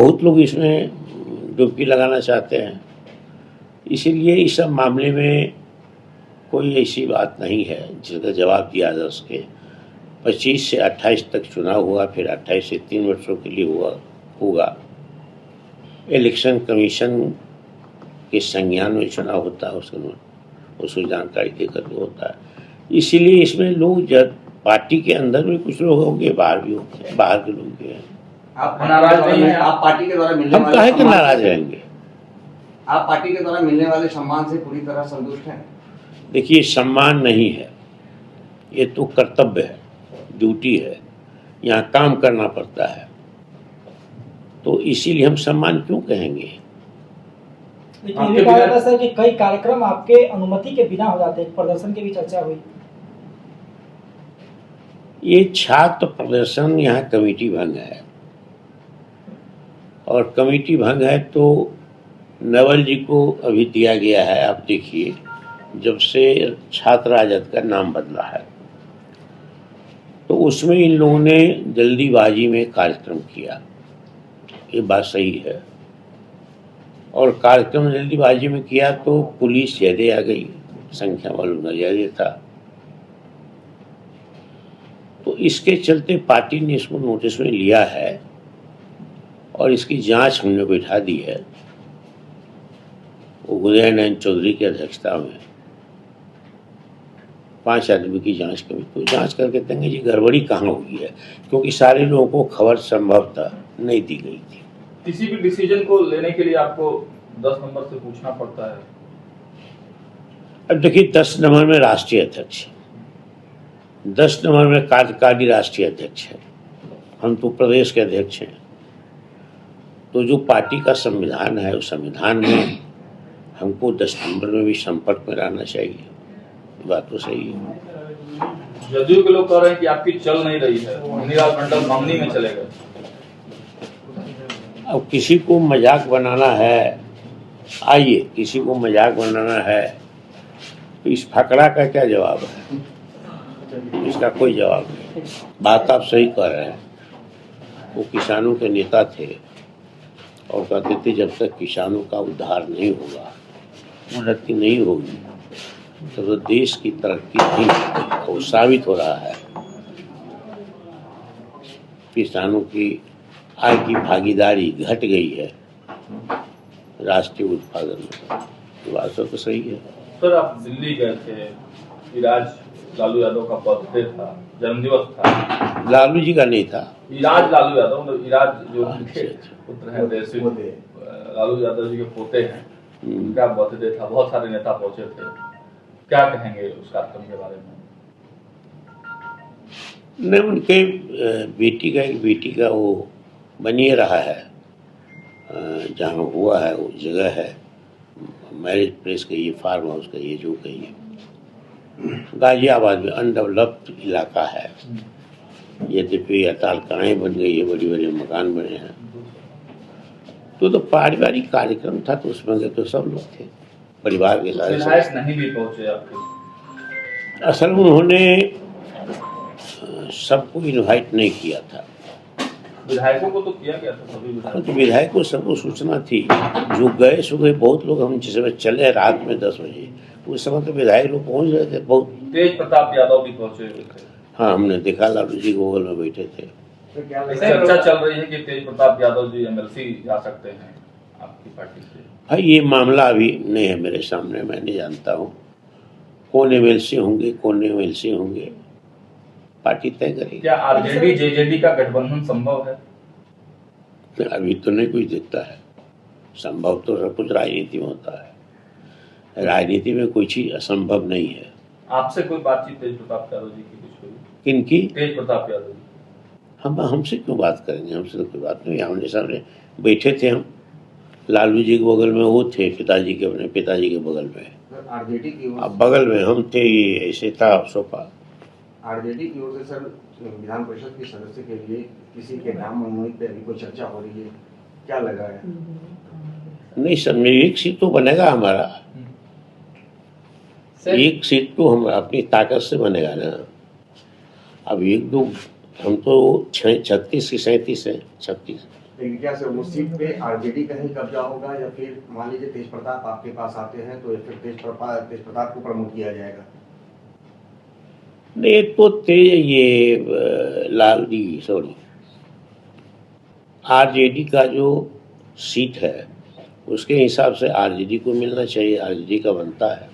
बहुत लोग इसमें डुबकी लगाना चाहते हैं। इसीलिए इस सब मामले में कोई ऐसी बात नहीं है जिसका जवाब दिया जा सके। 25 से 28 तक चुनाव हुआ, फिर 28 से 3 वर्षों के लिए होगा। इलेक्शन कमीशन के संज्ञान में चुनाव होता है, उसको जानकारी देकर भी होता है। इसीलिए इसमें लोग जब पार्टी के अंदर भी कुछ लोग होंगे, बाहर भी होंगे, बाहर के लोग भी हैं। आप नाराज नहीं हैं? आप पार्टी के द्वारा मिलने हम काहे के नाराज रहेंगे? आप पार्टी के द्वारा मिलने वाले सम्मान से पूरी तरह संतुष्ट हैं? देखिए, सम्मान नहीं है, ये तो कर्तव्य है, ड्यूटी है, यहाँ काम करना पड़ता है, तो इसीलिए हम सम्मान क्यों कहेंगे। लेकिन ये कहा जाता है कि कई कार्यक्रम आपके अनुमति के बिना हो जाते हैं, प्रदर्शन की भी चर्चा हुई। ये छात्र प्रदर्शन यहाँ कमेटी भंग है, और कमेटी भंग है तो नवल जी को अभी दिया गया है। आप देखिए, जब से छात्र राजद का नाम बदला है तो उसमें इन लोगों ने जल्दीबाजी में कार्यक्रम किया, ये बात सही है। और कार्यक्रम जल्दीबाजी में किया तो पुलिस ज़्यादा आ गई, संख्या मालूम न ज़्यादा था, तो इसके चलते पार्टी ने इसको नोटिस में लिया है और इसकी जांच हमने बैठा दी है। वो उदय नयन चौधरी की अध्यक्षता में 5 आदमी की जांच कमेटी, तो जांच करके देंगे जी गड़बड़ी कहाँ हुई है, क्योंकि सारे लोगों को खबर संभवतः नहीं दी गई थी। किसी भी डिसीजन को लेने के लिए आपको 10 नंबर से पूछना पड़ता है। अब देखिए, 10 नंबर में राष्ट्रीय अध्यक्ष, 10 नंबर में कार्यकारी राष्ट्रीय अध्यक्ष है, हम तो प्रदेश के अध्यक्ष हैं। तो जो पार्टी का संविधान है, उस संविधान में हमको 10 नंबर में भी संपर्क में रहना चाहिए, बात तो सही है। जदयू के लोग कह रहे हैं कि आपकी चल नहीं रही है, मुनीलाल मंडल मामली में चले गए। अब किसी को मजाक बनाना है, आइए किसी को मजाक बनाना है, तो इस फकड़ा का क्या जवाब है? इसका कोई जवाब नहीं। बात आप सही कह रहे हैं, वो किसानों के नेता थे और कहते थे जब तक किसानों का उद्धार नहीं होगा, उन्नति नहीं होगी, तो देश की तरक्की नहीं होगी। और साबित हो रहा है, किसानों की आय की भागीदारी घट गई है राष्ट्रीय उत्पादन में। ये बात तो सही है। सर, आप दिल्ली गए थे, इराज लालू यादव का बर्थडे था, जन्मदिवस था। लालू जी का नहीं था, इराज लालू यादव, मतलब इराज जो उनके पुत्र हैं, लालू यादव जी के पोते हैं, उनका बर्थडे था, बहुत सारे नेता पहुंचे थे। क्या कहेंगे उस कार्यक्रम के बारे में? नहीं, उनके बेटी का वो बनिए रहा है, जहाँ हुआ है वो जगह है, मैरिज प्लेस कहिए, फार्म हाउस कहिए, जो कहिए, गाजियाबाद में अनडेवलप्ड इलाका है। यद्यपि अतालकाएँ बन गई है, बड़ी बड़ी मकान बने हैं, तो पारिवारिक कार्यक्रम था, तो उसमें तो सब लोग थे, परिवार के सारे। विधायक नहीं भी पहुंचे आपके? असल में उन्होंने सबको इनवाइट नहीं किया था। विधायकों को तो किया गया था, सभी विधायकों। तो विधायक को सबको सूचना थी, जो गए सो गए। बहुत लोग, हम जिस समय चले रात में 10 बजे, उस समय तो विधायक लोग पहुंच रहे थे। बहुत तेज प्रताप यादव भी पहुंचे हुए थे। हाँ, हमने देखा, लालू जी गूगल में बैठे थे। चर्चा चल रही है कि तेज प्रताप यादव जी एमएलसी जा सकते हैं आपकी पार्टी से। भाई, ये मामला अभी नहीं है मेरे सामने, मैं नहीं जानता हूँ कौन एमएलसी होंगे, कौन एमएलसी होंगे, पार्टी तय करेगी। क्या आरजेडी जेजेडी का गठबंधन संभव है? अभी तो नहीं कुछ दिखता है। संभव तो सब कुछ राजनीति में होता है, राजनीति में कोई चीज असंभव नहीं है। आपसे कोई बातचीत तेज प्रताप यादव जी की कुछ हुई? किनकी? तेज प्रताप यादव जी। हमसे क्यों बात करेंगे? हमसे तो कोई बात नहीं। आमने सामने बैठे थे हम, लालू जी के बगल में वो थे, पिताजी के, अपने पिताजी के बगल में। आरजेडी की ओर, अब बगल में हम थे, ये ऐसे था सोफा। आरजेडी की ओर से सर विधान परिषद के सदस्य के लिए किसी के नाम मनमोहित पे अभी कोई चर्चा हो रही है, क्या लगा है? नहीं सर, एक सीट तो बनेगा हमारा, एक सीट तो हम अपनी ताकत से बनेगा ना। अब 1-2 हम तो 36 की 37 है, 36 लेकिन क्या से उस सीट पे आरजेडी का ही कब्जा होगा या फिर मान लीजिए तेज प्रताप आपके पास आते हैं तो फिर तेज प्रताप को प्रमोट किया जाएगा? नहीं तो लाल जी सॉरी आरजेडी का जो सीट है उसके हिसाब से आरजेडी को मिलना चाहिए, आरजेडी का बनता है।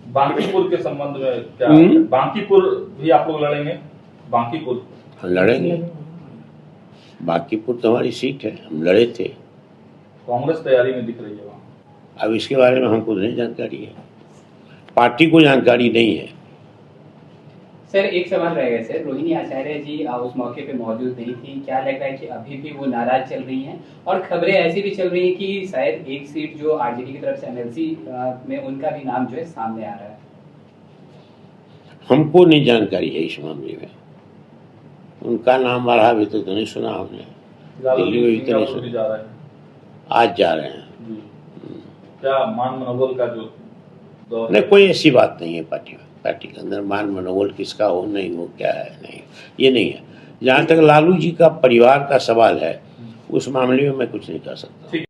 बांकीपुर के संबंध में क्या बांकीपुर भी आप लोग लड़ेंगे? बांकीपुर लड़ेंगे, बांकीपुर तो हमारी सीट है, हम लड़े थे। कांग्रेस तैयारी में दिख रही है वहाँ। अब इसके बारे में हमको नहीं जानकारी है, पार्टी को जानकारी नहीं है। सर एक सवाल रह गया सर, रोहिणी आचार्य जी उस मौके पे मौजूद नहीं थी, क्या लग रहा है कि अभी भी वो नाराज चल रही हैं? और खबरें ऐसी भी चल रही हैं कि शायद एक सीट जो आरजेडी की तरफ से एमएलसी में उनका भी नाम जो है सामने आ रहा है। हमको नहीं जानकारी है इस मामले में, उनका नाम आ रहा भी तो नहीं सुना हमने, दिल्ली में भी तो नहीं सुना। आज जा रहे हैं। क्या मान मनोबल का जो नहीं, कोई ऐसी बात नहीं है पार्टी में, पार्टी के अंदर मान मनोबल किसका हो नहीं हो क्या है नहीं, ये नहीं है। जहाँ तक लालू जी का परिवार का सवाल है उस मामले में मैं कुछ नहीं कर सकता।